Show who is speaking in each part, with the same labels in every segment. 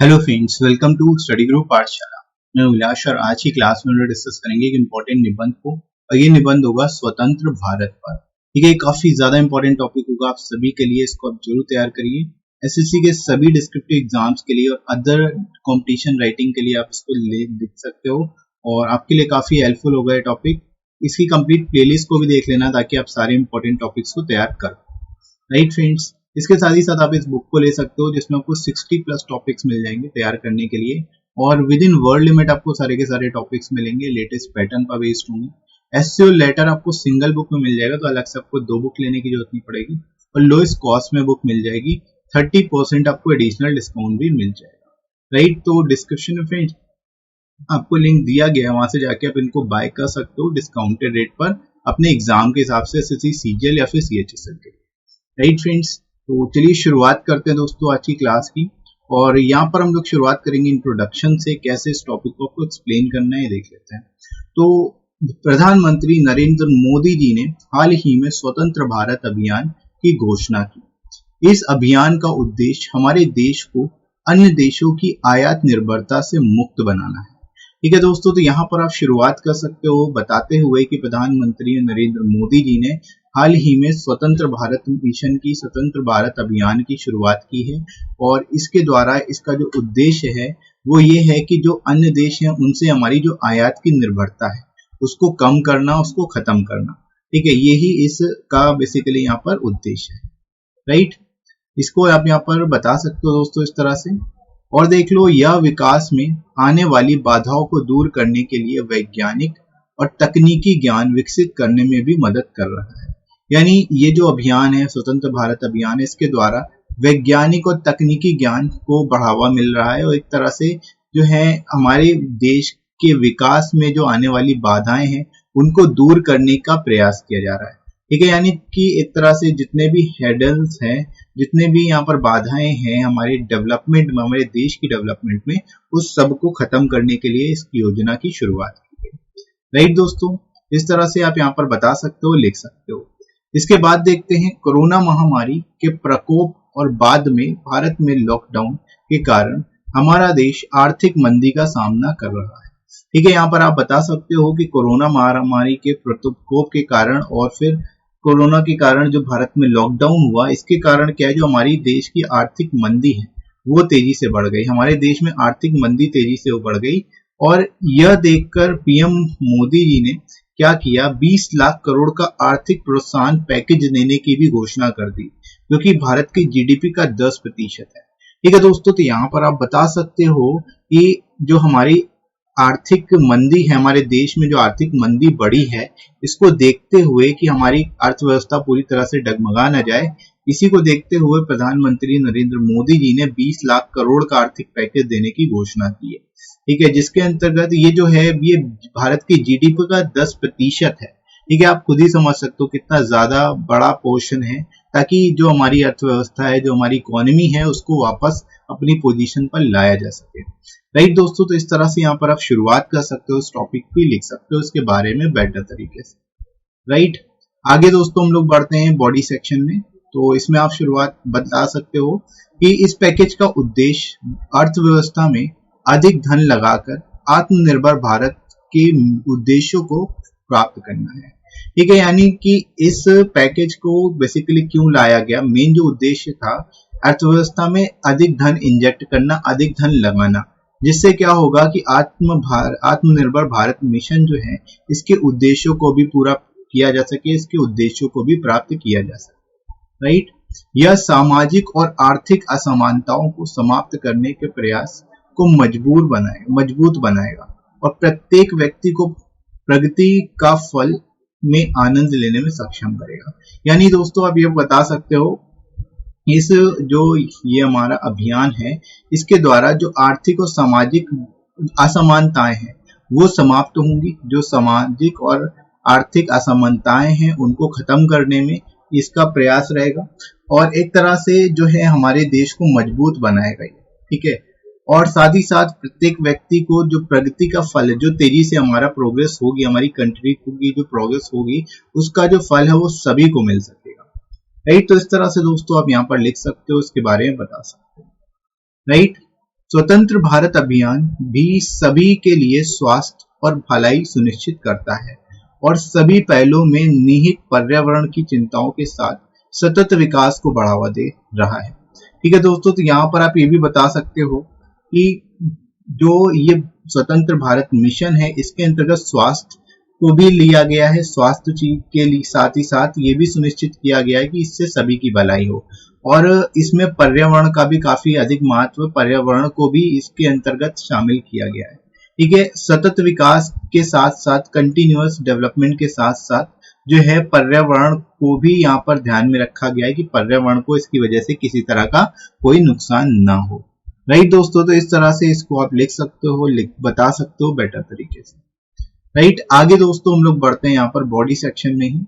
Speaker 1: Hello friends, welcome to study group Pathshala. मैं उल्लास और आज की क्लास में हम लोग डिस्कस करेंगे एक इम्पोर्टेंट निबंध को, और ये निबंध होगा स्वतंत्र भारत पर। ठीक है, काफी ज्यादा इंपॉर्टेंट टॉपिक होगा आप सभी के लिए, इसको आप जरूर तैयार करिए। एसएससी के सभी डिस्क्रिप्टिव एग्जाम्स के लिए और अदर कॉम्पिटिशन राइटिंग के लिए आप इसको लिख सकते हो और आपके लिए काफी हेल्पफुल होगा ये टॉपिक। इसकी कंप्लीट प्लेलिस्ट को भी देख लेना ताकि आप सारे इंपॉर्टेंट टॉपिक्स को तैयार कर राइट फ्रेंड्स। इसके साथ ही साथ आप इस बुक को ले सकते हो जिसमें आपको 60 प्लस टॉपिक्स मिल जाएंगे तैयार करने के लिए, और विद इन वर्ड लिमिट आपको सारे के सारे टॉपिक्स मिलेंगे, लेटेस्ट पैटर्न पर बेस्ड होंगे। एससीओ लेटर आपको सिंगल बुक में मिल जाएगा, तो अलग से आपको 2 बुक लेने की जरूरत नहीं पड़ेगी, और लोएस्ट कॉस्ट में बुक मिल जाएगी। 30% आपको एडिशनल डिस्काउंट भी मिल जाएगा राइट। तो डिस्क्रिप्शन में फ्रेंड्स आपको लिंक दिया गया है, वहां से जाके आप इनको बाय कर सकते हो डिस्काउंटेड रेट पर अपने एग्जाम के हिसाब से, एसएससी सीजीएल या फिर सीएचएसएल के राइट फ्रेंड्स। तो चलिए शुरुआत करते हैं दोस्तों आज की क्लास की, और यहाँ पर हम लोग शुरुआत करेंगे इंट्रोडक्शन से, कैसे इस टॉपिक को आपको एक्सप्लेन करना है देख लेते हैं। तो प्रधानमंत्री नरेंद्र मोदी जी ने हाल ही में स्वतंत्र भारत अभियान की घोषणा की। इस अभियान का उद्देश्य हमारे देश को अन्य देशों की आयात निर्भरता से मुक्त बनाना है। ठीक है दोस्तों, तो यहाँ पर आप शुरुआत कर सकते हो बताते हुए कि प्रधानमंत्री नरेंद्र मोदी जी ने हाल ही में स्वतंत्र भारत मिशन की, स्वतंत्र भारत अभियान की शुरुआत की है, और इसके द्वारा इसका जो उद्देश्य है वो ये है कि जो अन्य देश हैं उनसे हमारी जो आयात की निर्भरता है उसको कम करना, उसको खत्म करना। ठीक है, यही इसका बेसिकली यहाँ पर उद्देश्य है राइट। इसको आप यहाँ पर बता सकते हो दोस्तों इस तरह से, और देख लो, यह विकास में आने वाली बाधाओं को दूर करने के लिए वैज्ञानिक और तकनीकी ज्ञान विकसित करने में भी मदद कर रहा है। यानी ये जो अभियान है, स्वतंत्र भारत अभियान है, इसके द्वारा वैज्ञानिक और तकनीकी ज्ञान को बढ़ावा मिल रहा है, और एक तरह से जो है हमारे देश के विकास में जो आने वाली बाधाएं हैं उनको दूर करने का प्रयास किया जा रहा है। ठीक है, यानी कि एक तरह से जितने भी हेडल्स हैं, जितने भी यहाँ पर बाधाएं हैं हमारे डेवलपमेंट में, हमारे देश की डेवलपमेंट में, उस सब को खत्म करने के लिए इस योजना की शुरुआत की गई राइट दोस्तों। इस तरह से आप यहाँ पर बता सकते हो, लिख सकते हो। इसके बाद देखते हैं कोरोना महामारी के प्रकोप और बाद में भारत में लॉकडाउन के कारण हमारा देश आर्थिक मंदी का सामना कर रहा है। ठीक है, यहाँ पर आप बता सकते हो कि कोरोना महामारी के प्रकोप के कारण और फिर कोरोना के कारण जो भारत में लॉकडाउन हुआ, इसके कारण क्या है, जो हमारी देश की आर्थिक मंदी है वो तेजी से बढ़ गई। हमारे देश में आर्थिक मंदी तेजी से बढ़ गई, और यह देखकर पीएम मोदी जी ने क्या किया, 20 लाख करोड़ का आर्थिक प्रोत्साहन पैकेज देने की भी घोषणा कर दी, जो कि भारत की जीडीपी का 10% है। ठीक है दोस्तों, तो यहाँ पर आप बता सकते हो कि जो हमारी आर्थिक मंदी है, हमारे देश में जो आर्थिक मंदी बढ़ी है, इसको देखते हुए कि हमारी अर्थव्यवस्था पूरी तरह से डगमगा न जाए, इसी को देखते हुए प्रधानमंत्री नरेंद्र मोदी जी ने 20 लाख करोड़ का आर्थिक पैकेज देने की घोषणा की है। ठीक है, जिसके अंतर्गत ये जो है ये भारत की जीडीपी का 10% है। ठीक है, आप खुद ही समझ सकते हो कितना ज्यादा बड़ा पोर्शन है, ताकि जो हमारी अर्थव्यवस्था है, जो हमारी इकोनॉमी है, उसको वापस अपनी पोजीशन पर लाया जा सके राइट दोस्तों। तो इस तरह से यहाँ पर आप शुरुआत कर सकते हो, इस टॉपिक पे लिख सकते हो इसके बारे में बेटर तरीके से राइट। आगे दोस्तों हम लोग बढ़ते हैं बॉडी सेक्शन में। तो इसमें आप शुरुआत बता सकते हो कि इस पैकेज का उद्देश्य अर्थव्यवस्था में अधिक धन लगाकर आत्मनिर्भर भारत के उद्देश्यों को प्राप्त करना है। ठीक है, यानी कि इस पैकेज को बेसिकली क्यों लाया गया, मेन जो उद्देश्य था अर्थव्यवस्था में अधिक धन इंजेक्ट करना, अधिक धन लगाना, जिससे क्या होगा कि आत्मनिर्भर भारत मिशन जो है इसके उद्देश्यों को भी पूरा किया जा सके, इसके उद्देश्यों को भी प्राप्त किया जा सके राइट। यह सामाजिक और आर्थिक असमानताओं को समाप्त करने के प्रयास को मजबूत बनाएगा, और प्रत्येक व्यक्ति को प्रगति का फल में आनंद लेने में सक्षम करेगा। यानी दोस्तों आप ये बता सकते हो, इस जो ये हमारा अभियान है, इसके द्वारा जो आर्थिक और सामाजिक असमानताएं हैं वो समाप्त होंगी। जो सामाजिक और आर्थिक असमानताएं हैं उनको खत्म करने में इसका प्रयास रहेगा, और एक तरह से जो है हमारे देश को मजबूत बनाएगा। ठीक है, और साथ ही साथ प्रत्येक व्यक्ति को जो प्रगति का फल है, जो तेजी से हमारा प्रोग्रेस होगी, हमारी कंट्री की जो प्रोग्रेस होगी, उसका जो फल है वो सभी को मिल सकेगा राइट। तो इस तरह से दोस्तों आप यहाँ पर लिख सकते हो, इसके बारे में बता सकते हो राइट। स्वतंत्र भारत अभियान भी सभी के लिए स्वास्थ्य और भलाई सुनिश्चित करता है और सभी पहलों में निहित पर्यावरण की चिंताओं के साथ सतत विकास को बढ़ावा दे रहा है। ठीक है दोस्तों, तो यहाँ पर आप ये भी बता सकते हो कि जो ये स्वतंत्र भारत मिशन है इसके अंतर्गत स्वास्थ्य को भी लिया गया है। स्वास्थ्य के लिए साथ ही साथ ये भी सुनिश्चित किया गया है कि इससे सभी की भलाई हो और इसमें पर्यावरण का भी काफी अधिक महत्व, पर्यावरण को भी इसके अंतर्गत शामिल किया गया है। ठीक है, सतत विकास के साथ साथ कंटिन्यूअस डेवलपमेंट के साथ साथ जो है पर्यावरण को भी यहाँ पर ध्यान में रखा गया है कि पर्यावरण को इसकी वजह से किसी तरह का कोई नुकसान ना हो। राइट दोस्तों, तो इस तरह से इसको आप लिख सकते हो, बता सकते हो बेटर तरीके से। राइट, आगे दोस्तों हम लोग बढ़ते हैं यहाँ पर बॉडी सेक्शन में ही।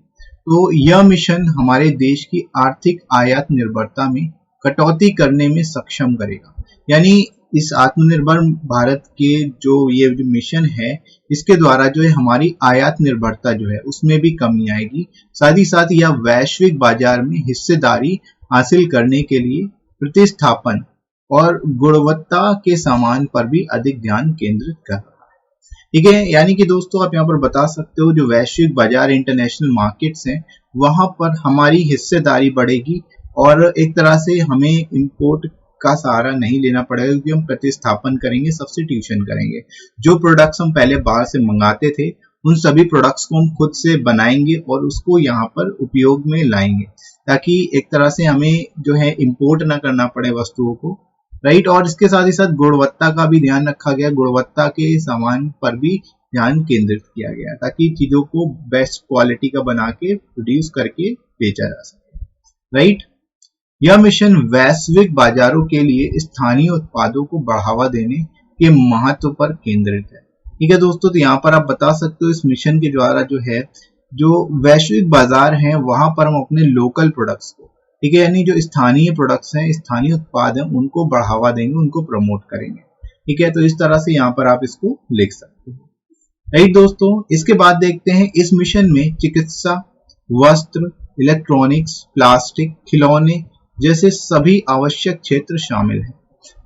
Speaker 1: तो यह मिशन हमारे देश की आर्थिक आयात निर्भरता में कटौती करने में सक्षम करेगा। यानी इस आत्मनिर्भर भारत के जो ये मिशन है इसके द्वारा जो है हमारी आयात निर्भरता जो है उसमें भी कमी आएगी। साथ ही साथ यह वैश्विक बाजार में हिस्सेदारी हासिल करने के लिए प्रतिस्थापन और गुणवत्ता के सामान पर भी अधिक ध्यान केंद्रित कर रहा है। ठीक है, यानी कि दोस्तों आप यहाँ पर बता सकते हो जो वैश्विक बाजार इंटरनेशनल मार्केट्स हैं वहां पर हमारी हिस्सेदारी बढ़ेगी और एक तरह से हमें इंपोर्ट का सहारा नहीं लेना पड़ेगा क्योंकि हम प्रतिस्थापन करेंगे, सब्स्टिट्यूशन करेंगे। जो प्रोडक्ट्स हम पहले बाहर से मंगाते थे उन सभी प्रोडक्ट्स को हम खुद से बनाएंगे और उसको यहाँ पर उपयोग में लाएंगे ताकि एक तरह से हमें जो है इंपोर्ट ना करना पड़े वस्तुओं को। राइट, और इसके साथ ही साथ गुणवत्ता का भी ध्यान रखा गया, गुणवत्ता के सामान पर भी ध्यान केंद्रित किया गया ताकि चीजों को बेस्ट क्वालिटी का बना के प्रोड्यूस करके बेचा जा सके। राइट, यह मिशन वैश्विक बाजारों के लिए स्थानीय उत्पादों को बढ़ावा देने के महत्व पर केंद्रित है। ठीक है दोस्तों, तो यहाँ पर आप बता सकते हो इस मिशन के द्वारा जो है जो वैश्विक बाजार हैं वहां पर हम अपने लोकल प्रोडक्ट्स को, ठीक है, यानी जो स्थानीय प्रोडक्ट्स हैं, स्थानीय उत्पाद हैं, उनको बढ़ावा देंगे, उनको प्रमोट करेंगे। ठीक है, तो इस तरह से यहाँ पर आप इसको लिख सकते हो। राइट दोस्तों, इसके बाद देखते हैं इस मिशन में चिकित्सा, वस्त्र, इलेक्ट्रॉनिक्स, प्लास्टिक, खिलौने जैसे सभी आवश्यक क्षेत्र शामिल हैं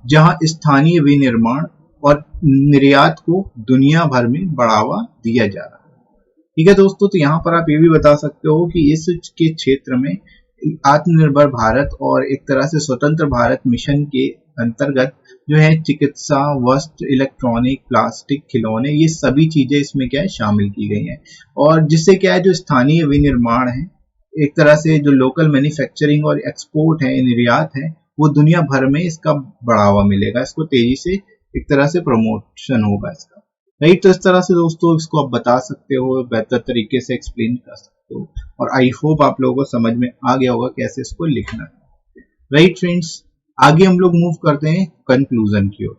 Speaker 1: जहां स्थानीय विनिर्माण और निर्यात को दुनिया भर में बढ़ावा दिया जा रहा है। ठीक है दोस्तों, तो यहाँ पर आप ये भी बता सकते हो कि इस के क्षेत्र में आत्मनिर्भर भारत और एक तरह से स्वतंत्र भारत मिशन के अंतर्गत जो है चिकित्सा, वस्त्र, इलेक्ट्रॉनिक, प्लास्टिक, खिलौने ये सभी चीजें इसमें क्या है शामिल की गई हैं और जिससे क्या है जो स्थानीय विनिर्माण है, एक तरह से जो लोकल मैन्युफैक्चरिंग और एक्सपोर्ट है, निर्यात है, वो दुनिया भर में इसका बढ़ावा मिलेगा, इसको तेजी से एक तरह से प्रमोशन होगा इसका। राइट, तो इस तरह से दोस्तों इसको आप बता सकते हो, बेहतर तरीके से एक्सप्लेन कर सकते हो और आई होप आप लोगों को समझ में आ गया होगा कैसे इसको लिखना है। राइट फ्रेंड्स, आगे हम लोग मूव करते हैं कंक्लूजन की ओर।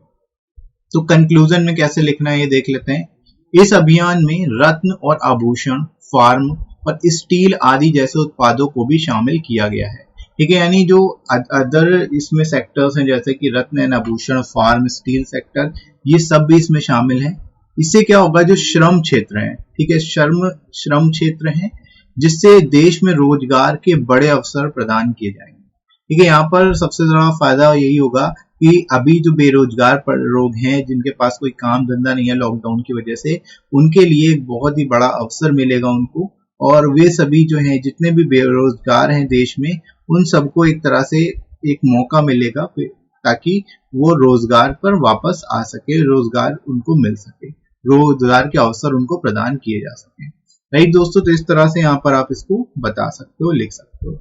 Speaker 1: तो कंक्लूजन में कैसे लिखना है ये देख लेते हैं। इस अभियान में रत्न और आभूषण, फार्म और स्टील आदि जैसे उत्पादों को भी शामिल किया गया है। ठीक है, यानी जो अदर इसमें सेक्टर्स हैं जैसे कि रत्न एंड आभूषण, फार्म, स्टील सेक्टर, ये सब भी इसमें शामिल है। इससे क्या होगा, जो श्रम क्षेत्र है, ठीक है, श्रम क्षेत्र है जिससे देश में रोजगार के बड़े अवसर प्रदान किए जाएंगे। ठीक है, यहाँ पर सबसे ज्यादा फायदा यही होगा कि अभी जो बेरोजगार लोग हैं जिनके पास कोई काम धंधा नहीं है लॉकडाउन की वजह से, उनके लिए एक बहुत ही बड़ा अवसर मिलेगा उनको, और वे सभी जो हैं जितने भी बेरोजगार हैं देश में उन सबको एक तरह से एक मौका मिलेगा ताकि वो रोजगार पर वापस आ सके, रोजगार उनको मिल सके, रोजगार के अवसर उनको प्रदान किए जा सके। राइट दोस्तों, तो इस तरह से यहाँ पर आप इसको बता सकते हो, लिख सकते हो।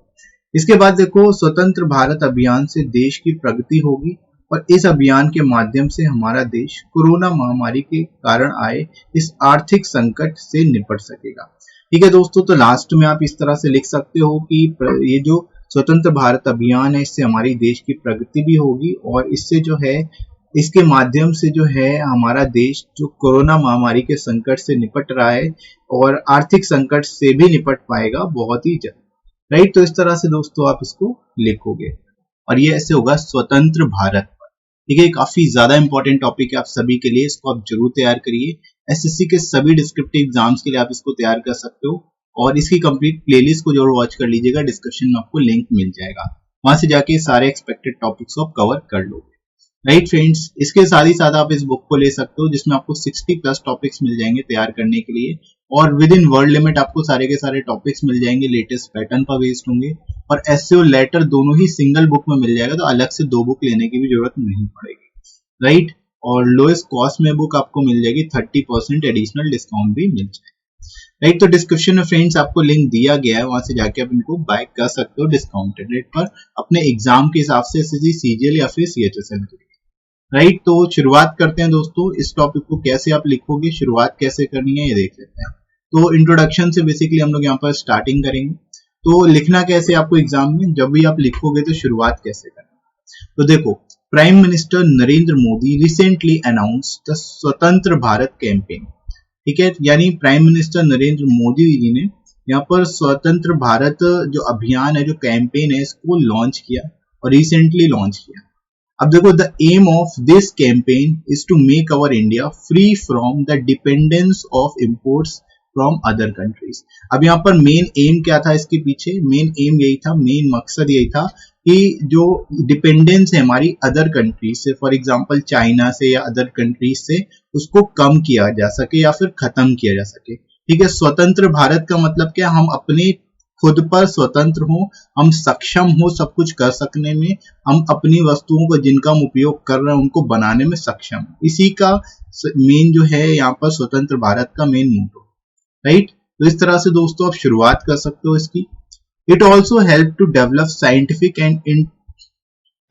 Speaker 1: इसके बाद देखो, स्वतंत्र भारत अभियान से देश की प्रगति होगी और इस अभियान के माध्यम से हमारा देश कोरोना महामारी के कारण आए इस आर्थिक संकट से निपट सकेगा। ठीक है दोस्तों, तो लास्ट में आप इस तरह से लिख सकते हो कि ये जो स्वतंत्र भारत अभियान है इससे हमारी देश की प्रगति भी होगी और इससे जो है इसके माध्यम से जो है हमारा देश जो कोरोना महामारी के संकट से निपट रहा है और आर्थिक संकट से भी निपट पाएगा बहुत ही जल्द। राइट, तो इस तरह से दोस्तों आप इसको लिखोगे और ये ऐसे होगा स्वतंत्र भारत पर। ठीक है, काफी ज्यादा इंपॉर्टेंट टॉपिक है आप सभी के लिए, इसको आप जरूर तैयार करिए। एसएससी के सभी डिस्क्रिप्टिव एग्जाम्स के लिए आप इसको तैयार कर सकते हो और इसकी कंप्लीट प्लेलिस्ट को जरूर वॉच कर लीजिएगा, डिस्क्रिप्शन में आपको लिंक मिल जाएगा, वहां से जाके सारे एक्सपेक्टेड टॉपिक्स को आप कवर कर लोगे। राइट फ्रेंड्स, इसके साथ ही साथ आप इस बुक को ले सकते हो जिसमें आपको 60+ टॉपिक्स मिल जाएंगे तैयार करने के लिए, और विद इन वर्ड लिमिट आपको सारे के सारे टॉपिक्स मिल जाएंगे, लेटेस्ट पैटर्न पर बेस्ड होंगे, और एसईओ लेटर दोनों ही सिंगल बुक में मिल जाएगा, तो अलग से 2 बुक लेने की भी जरूरत नहीं पड़ेगी। राइट, और लोएस्ट कॉस्ट में बुक आपको मिल जाएगी, 30% एडिशनल डिस्काउंट भी मिल जाएगा। राइट, तो डिस्क्रिप्शन में फ्रेंड्स आपको लिंक दिया गया है, वहां से जाके आप इनको बाय कर सकते हो डिस्काउंटेड रेट पर अपने एग्जाम के हिसाब से, सीजीएल या फिर सीएचएसएल के लिए। राइट, तो शुरुआत करते हैं दोस्तों, इस टॉपिक को कैसे आप लिखोगे, शुरुआत कैसे करनी है ये देख लेते हैं। तो इंट्रोडक्शन से बेसिकली हम लोग यहाँ पर स्टार्टिंग करेंगे। तो लिखना कैसे आपको एग्जाम में, जब भी आप लिखोगे तो शुरुआत कैसे करना। तो देखो, prime minister Narendra Modi recently announced the स्वतंत्र भारत कैंपेन। ठीक है, यानी प्राइम मिनिस्टर नरेंद्र मोदी जी ने यहाँ पर स्वतंत्र भारत जो अभियान है, जो कैंपेन है, इसको लॉन्च किया और रिसेंटली लॉन्च किया। अब देखो, the aim of this campaign is to make our India free from the dependence of imports from other countries. अब यहाँ पर मेन एम क्या था इसके पीछे, मेन एम यही था, मेन मकसद यही था कि जो डिपेंडेंस है हमारी अदर कंट्रीज से, फॉर एग्जांपल चाइना से या अदर कंट्रीज से, उसको कम किया जा सके या फिर खत्म किया जा सके। ठीक है, स्वतंत्र भारत का मतलब क्या, हम अपने खुद पर स्वतंत्र हो, हम सक्षम हो सब कुछ कर सकने में, हम अपनी वस्तुओं को जिनका हम उपयोग कर रहे हैं उनको बनाने में सक्षम, इसी का मेन जो है यहाँ पर स्वतंत्र भारत का मेन मोटो। राइट, तो इस तरह से दोस्तों आप शुरुआत कर सकते हो इसकी। It also help to develop scientific and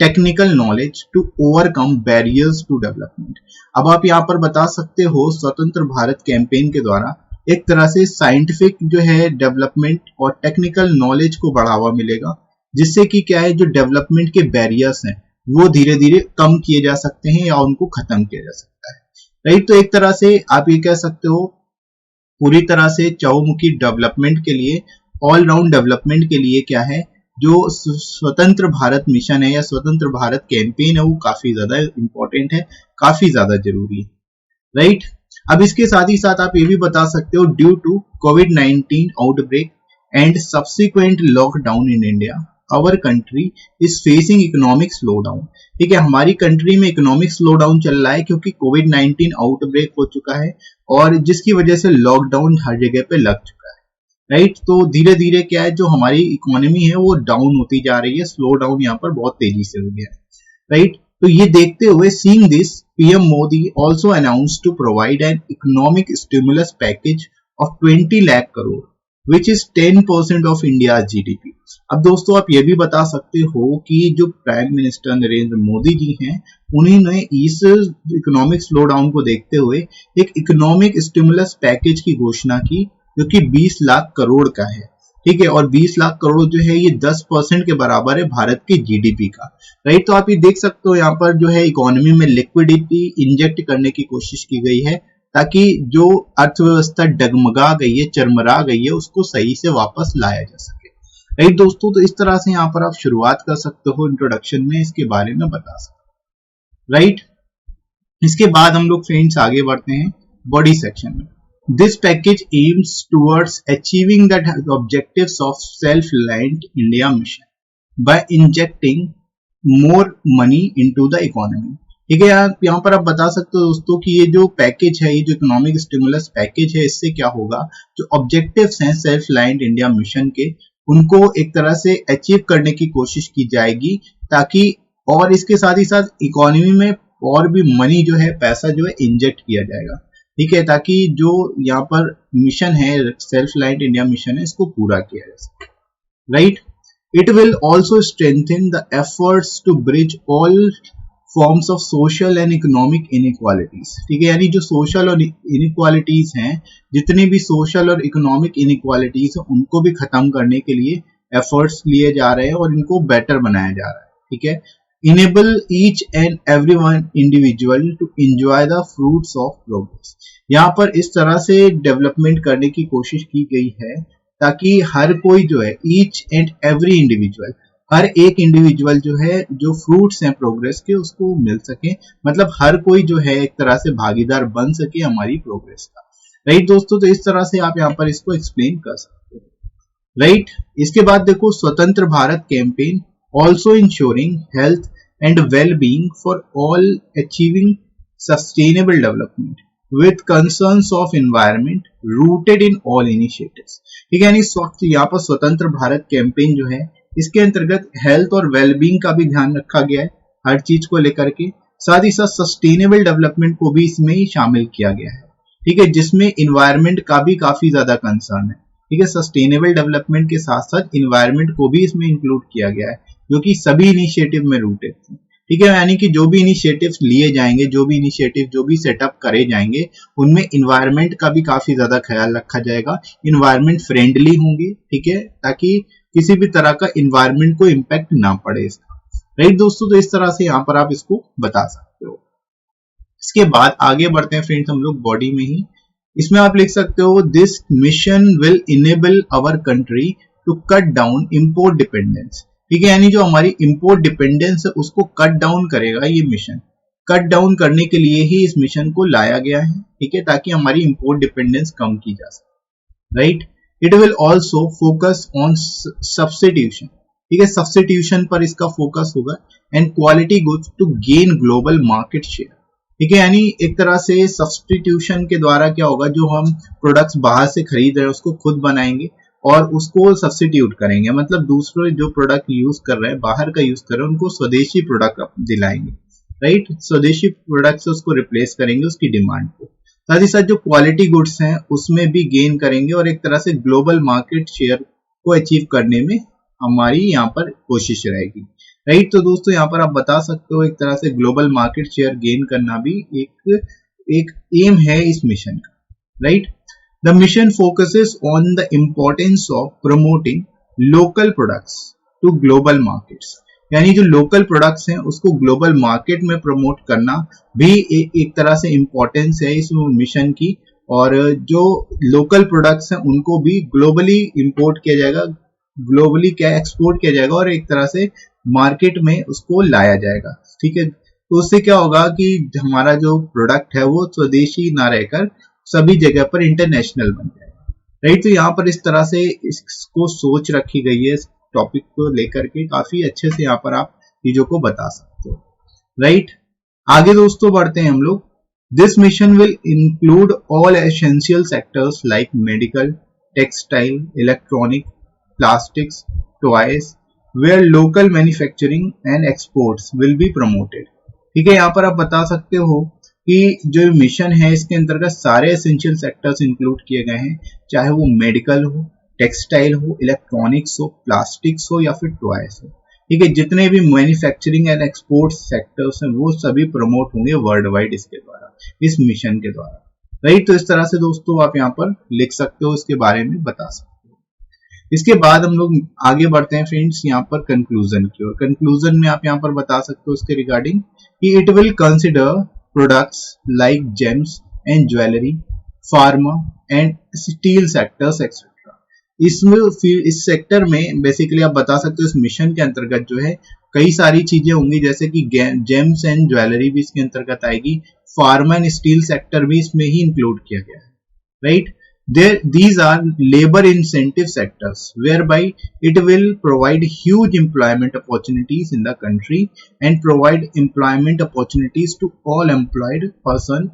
Speaker 1: technical knowledge to overcome barriers to development. अब आप यहाँ पर बता सकते हो, स्वतंत्र भारत कैंपेन के द्वारा एक तरह से साइंटिफिक जो है डेवलपमेंट और टेक्निकल नॉलेज को बढ़ावा मिलेगा, जिससे कि क्या है, जो डेवलपमेंट के बैरियर्स हैं वो धीरे धीरे कम किए जा सकते हैं या उनको खत्म किया जा सकता है। राइट, तो एक तरह से आप ये कह सकते हो, पूरी तरह से चहुमुखी डेवलपमेंट के लिए, ऑलराउंड डेवलपमेंट के लिए क्या है, जो स्वतंत्र भारत मिशन है या स्वतंत्र भारत कैंपेन है, वो काफी ज्यादा इंपॉर्टेंट है, काफी ज्यादा जरूरी है। राइट, अब इसके साथ ही साथ आप ये भी बता सकते हो, ड्यू टू कोविड-19 outbreak and subsequent lockdown in India, our country is facing economic slowdown. ठीक है, हमारी कंट्री में इकोनॉमिक स्लोडाउन चल रहा है क्योंकि कोविड-19 आउटब्रेक हो चुका है और जिसकी वजह से लॉकडाउन हर जगह पे लग चुका है। राइट, तो धीरे धीरे क्या है, जो हमारी इकोनॉमी है वो डाउन होती जा रही है, स्लो डाउन यहाँ पर बहुत तेजी से हो गया है। राइट, तो ये देखते हुए, seeing this, PM Modi also announced to provide an economic stimulus package of 20 lakh crore which is 10% of India GDP. अब दोस्तों आप ये भी बता सकते हो कि जो प्राइम मिनिस्टर नरेंद्र मोदी जी हैं, उन्होंने इस इकोनॉमिक स्लो डाउन को देखते हुए एक इकोनॉमिक स्टिमुलस पैकेज की घोषणा की, जो कि 20 लाख करोड़ का है। ठीक है, और 20 लाख करोड़ जो है ये 10% के बराबर है भारत के जीडीपी का। राइट, तो आप ये देख सकते हो, यहाँ पर जो है इकोनॉमी में लिक्विडिटी इंजेक्ट करने की कोशिश की गई है, ताकि जो अर्थव्यवस्था डगमगा गई है, चरमरा गई है, उसको सही से वापस लाया जा सके। राइट दोस्तों, तो इस तरह से यहाँ पर आप शुरुआत कर सकते हो, इंट्रोडक्शन में इसके बारे में बता सकते हो। राइट, इसके बाद हम लोग फ्रेंड्स आगे बढ़ते हैं बॉडी सेक्शन में। This package aims towards achieving the objectives of self-reliant India mission by injecting more money into the economy। ठीक है, यहाँ पर आप बता सकते हो दोस्तों कि ये जो पैकेज है, ये जो इकोनॉमिक स्टिमुलस पैकेज है, इससे क्या होगा, जो ऑब्जेक्टिव्स हैं सेल्फ रिलायंट इंडिया मिशन के, उनको एक तरह से अचीव करने की कोशिश की जाएगी, ताकि, और इसके साथ ही साथ इकोनॉमी में और भी मनी जो है, पैसा जो है इंजेक्ट किया जाएगा। ठीक है, ताकि जो यहाँ पर मिशन है, सेल्फ रिलायंट इंडिया मिशन है, इसको पूरा किया जा सके। Right, it will also strengthen the efforts to bridge all forms of social and economic inequalities. ठीक है, यानी जो सोशल और इनइक्वालिटीज हैं, जितनी भी सोशल और इकोनॉमिक इनइक्वालिटीज हैं, उनको भी खत्म करने के लिए एफर्ट्स लिए जा रहे हैं और इनको बेटर बनाया जा रहा है। ठीक है, enable each and everyone individual to enjoy the fruits of progress। यहाँ पर इस तरह से डेवलपमेंट करने की कोशिश की गई है, ताकि हर कोई जो है, each and every individual, हर एक इंडिविजुअल जो है, जो फ्रूट्स हैं प्रोग्रेस के, उसको मिल सके, मतलब हर कोई जो है एक तरह से भागीदार बन सके हमारी प्रोग्रेस का। राइट दोस्तों, तो इस तरह से आप यहाँ पर इसको एक्सप्लेन कर सकते हो। राइट, इसके बाद देखो, स्वतंत्र Bharat campaign also ensuring health and well-being for all, achieving sustainable development with concerns of environment rooted in all initiatives। ठीक है, यानी इस वक्त यहाँ पर स्वतंत्र भारत कैंपेन जो है इसके अंतर्गत हेल्थ और वेलबींग का भी ध्यान रखा गया है हर चीज को लेकर के, साथ ही साथ सस्टेनेबल डेवलपमेंट को भी इसमें ही शामिल किया गया है। ठीक है, जिसमें इन्वायरमेंट का भी काफी ज्यादा कंसर्न है। ठीक है, सस्टेनेबल डेवलपमेंट के साथ साथ इन्वायरमेंट को भी इसमें इंक्लूड किया गया है जो कि सभी इनिशिएटिव में रूटेड है। ठीक है, यानी कि जो भी इनिशिएटिव्स लिए जाएंगे, जो भी सेटअप करे जाएंगे, उनमें इन्वायरमेंट का भी काफी ज्यादा ख्याल रखा जाएगा, इन्वायरमेंट फ्रेंडली होंगे। ठीक है, ताकि किसी भी तरह का इन्वायरमेंट को इम्पैक्ट ना पड़े इसका। राइट दोस्तों, तो इस तरह से यहाँ पर आप इसको बता सकते हो। इसके बाद आगे बढ़ते हैं फ्रेंड्स हम लोग बॉडी में ही। इसमें आप लिख सकते हो this mission will enable our country to cut down import dependence. ठीक है, यानी जो हमारी इंपोर्ट डिपेंडेंस है उसको कट डाउन करेगा ये मिशन। कट डाउन करने के लिए ही इस मिशन को लाया गया है। ठीक है, ताकि हमारी इंपोर्ट डिपेंडेंस कम की जा सके। Right, it will also focus on substitution. ठीक है, सब्स्टिट्यूशन पर इसका फोकस होगा and quality goods to gain global market share. ठीक है, यानी एक तरह से सब्स्टिट्यूशन के द्वारा क्या होगा, जो हम प्रोडक्ट्स बाहर से खरीद रहे हैं उसको खुद बनाएंगे और उसको सब्स्टिट्यूट करेंगे, मतलब दूसरे जो प्रोडक्ट यूज कर रहे हैं, बाहर का यूज कर रहे हैं, उनको स्वदेशी प्रोडक्ट दिलाएंगे। राइट, स्वदेशी प्रोडक्ट से उसको रिप्लेस करेंगे उसकी डिमांड को। साथ ही साथ जो क्वालिटी गुड्स हैं उसमें भी गेन करेंगे और एक तरह से ग्लोबल मार्केट शेयर को अचीव करने में हमारी यहाँ पर कोशिश रहेगी। राइट, तो दोस्तों यहाँ पर आप बता सकते हो एक तरह से ग्लोबल मार्केट शेयर गेन करना भी एक एम है इस मिशन का। Right, the mission focuses on the importance of promoting local products to global markets. यानी जो लोकल प्रोडक्ट्स हैं उसको ग्लोबल मार्केट में प्रमोट करना भी एक तरह से इम्पोर्टेंस है इस मिशन की, और जो लोकल प्रोडक्ट्स हैं उनको भी ग्लोबली इंपोर्ट किया जाएगा, ग्लोबली क्या एक्सपोर्ट किया जाएगा और एक तरह से मार्केट में उसको लाया जाएगा। ठीक है, तो उससे क्या होगा कि हमारा जो प्रोडक्ट है वो स्वदेशी ना रहकर सभी जगह पर इंटरनेशनल बन जाएगा। राइट, तो यहाँ पर इस तरह से इसको सोच रखी गई है, इस टॉपिक को लेकर के काफी अच्छे से यहाँ पर आप चीजों को बता सकते हो। राइट, आगे दोस्तों बढ़ते हैं हम लोग। This mission will include all essential sectors like medical, textile, electronic, plastics, toys, where local manufacturing and exports will be promoted। ठीक है, यहाँ पर आप बता सकते हो कि जो मिशन है इसके अंतर्गत सारे एसेंशियल सेक्टर्स इंक्लूड किए गए हैं, चाहे वो मेडिकल हो, टेक्सटाइल हो, इलेक्ट्रॉनिक्स हो, प्लास्टिक्स हो या फिर टॉयज हो। ठीक है, जितने भी मैन्युफैक्चरिंग एंड एक्सपोर्ट सेक्टर्स हैं वो सभी प्रमोट होंगे वर्ल्ड वाइड इसके द्वारा, इस मिशन के द्वारा। राइट, तो इस तरह से दोस्तों आप यहाँ पर लिख सकते हो, इसके बारे में बता सकते हो। इसके बाद हम लोग आगे बढ़ते हैं फ्रेंड्स यहाँ पर कंक्लूजन की ओर। कंक्लूजन में आप यहाँ पर बता सकते हो इसके रिगार्डिंग कि it will consider products like James and jewellery, pharma and steel sectors etcetera. इसमें इस सेक्टर में बेसिकली आप बता सकते हो इस मिशन के अंतर्गत जो है कई सारी चीजें होंगी, जैसे कि जेम्स एंड ज्वेलरी भी इसके अंतर्गत आएगी, फार्मा एंड स्टील सेक्टर भी इसमें ही इंक्लूड किया गया है। Right, these are labor incentive sectors whereby it will provide huge employment opportunities in the country and provide employment opportunities to all employed person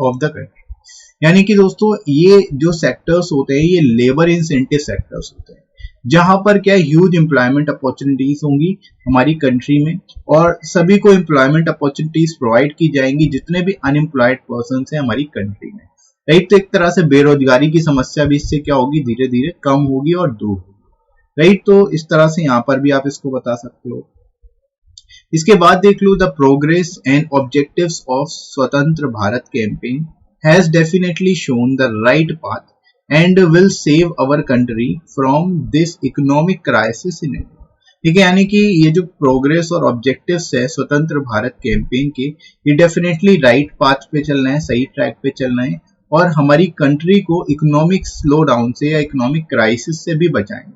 Speaker 1: of the country। यानी कि दोस्तों ये जो सेक्टर्स होते हैं ये लेबर इंसेंटिव सेक्टर्स होते हैं, जहां पर क्या ह्यूज एम्प्लॉयमेंट अपॉर्चुनिटीज होंगी हमारी कंट्री में और सभी को एम्प्लॉयमेंट अपॉर्चुनिटीज प्रोवाइड की जाएंगी जितने भी अनएम्प्लॉयड पर्सन हैं हमारी कंट्री में। राइट, तो एक तरह से बेरोजगारी की समस्या भी इससे क्या होगी, धीरे धीरे कम होगी और दूर होगी। राइट, तो इस तरह से यहाँ पर भी आप इसको बता सकते हो। इसके बाद देख लो, the progress and objectives of Swatantra Bharat campaign has definitely shown the right path and will save our country from this economic crisis in India. ठीक है, यानी कि ये जो प्रोग्रेस और ऑब्जेक्टिव्स है स्वतंत्र भारत कैंपेन के, ये डेफिनेटली राइट पाथ पे चलना है, सही ट्रैक पे चलना है और हमारी कंट्री को इकोनॉमिक स्लो डाउन से या इकोनॉमिक क्राइसिस से भी बचाएंगे।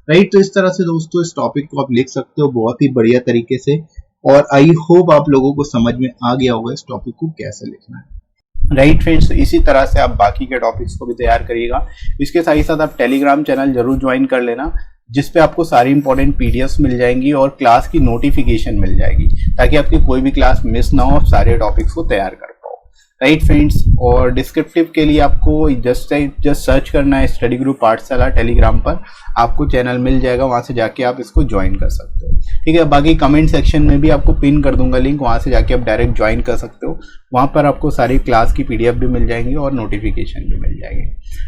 Speaker 1: राइट, तो इस तरह से दोस्तों इस टॉपिक को आप लिख सकते हो बहुत ही बढ़िया तरीके से, और आई होप आप लोगों को समझ में आ गया होगा इस टॉपिक को कैसे लिखना है। राइट फ्रेंड्स, तो इसी तरह से आप बाकी के टॉपिक्स को भी तैयार करिएगा। इसके साथ ही साथ आप टेलीग्राम चैनल जरूर ज्वाइन कर लेना, जिसपे आपको सारी इंपॉर्टेंट पीडीएफ्स मिल जाएंगी और क्लास की नोटिफिकेशन मिल जाएगी, ताकि आपकी कोई भी क्लास मिस ना हो, आप सारे टॉपिक्स को तैयार कर पाओ। राइट फ्रेंड्स, और डिस्क्रिप्टिव के लिए आपको जस्ट सर्च करना है स्टडी ग्रुप पाठशाला टेलीग्राम पर, आपको चैनल मिल जाएगा, वहां से जाके आप इसको ज्वाइन कर सकते हो। ठीक है, बाकी कमेंट सेक्शन में भी आपको पिन कर दूंगा लिंक, वहां से जाके आप डायरेक्ट ज्वाइन कर सकते हो। वहां पर आपको सारी क्लास की पीडीएफ भी मिल जाएंगी और नोटिफिकेशन भी मिल जाएंगे।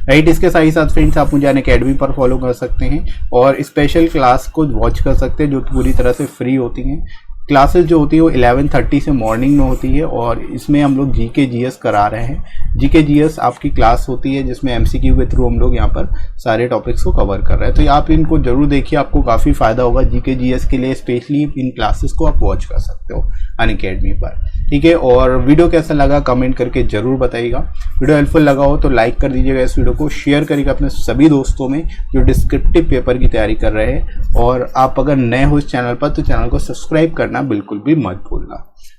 Speaker 1: राइट, इसके साथ ही साथ फ्रेंड्स आप मुझे अनअकैडमी पर फॉलो कर सकते हैं और स्पेशल क्लास को वॉच कर सकते हैं जो पूरी तरह से फ्री होती हैं। क्लासेस जो होती है वो 11:30 से मॉर्निंग में होती है और इसमें हम लोग जीके जीएस करा रहे हैं। जीके जीएस आपकी क्लास होती है जिसमें एमसीक्यू के थ्रू हम लोग यहाँ पर सारे टॉपिक्स को कवर कर रहे हैं, तो आप इनको जरूर देखिए, आपको काफ़ी फायदा होगा। जीके जीएस के लिए स्पेशली इन क्लासेस को आप वॉच कर सकते हो अनअकैडमी पर। ठीक है, और वीडियो कैसा लगा कमेंट करके जरूर बताइएगा। वीडियो हेल्पफुल लगा हो तो लाइक कर दीजिएगा, इस वीडियो को शेयर करिएगा अपने सभी दोस्तों में जो डिस्क्रिप्टिव पेपर की तैयारी कर रहे हैं, और आप अगर नए हो इस चैनल पर तो चैनल को सब्सक्राइब करना बिल्कुल भी मत भूलना।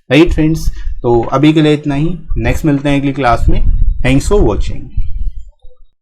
Speaker 1: राइट फ्रेंड्स, तो अभी के लिए इतना ही, नेक्स्ट मिलते हैं अगली क्लास में। Thanks for watching.